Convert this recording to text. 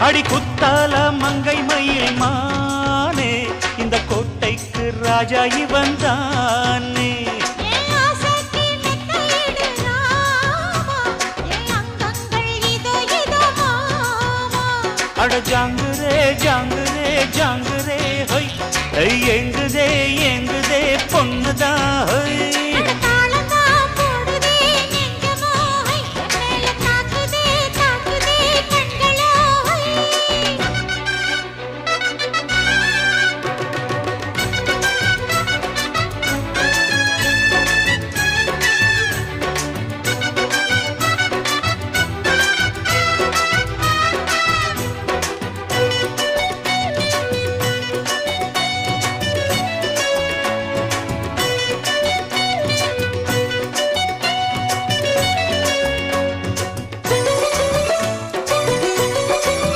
அடி குத்தால மங்கை மயில் மானே இந்த கோட்டைக்கு ராஜா இவன் தானே அட ஜாங்குரே ஜாங்குரே ஜாங்குரே ஹொய் எங்குதே எங்குதே பொண்ணுதான் ஹொய்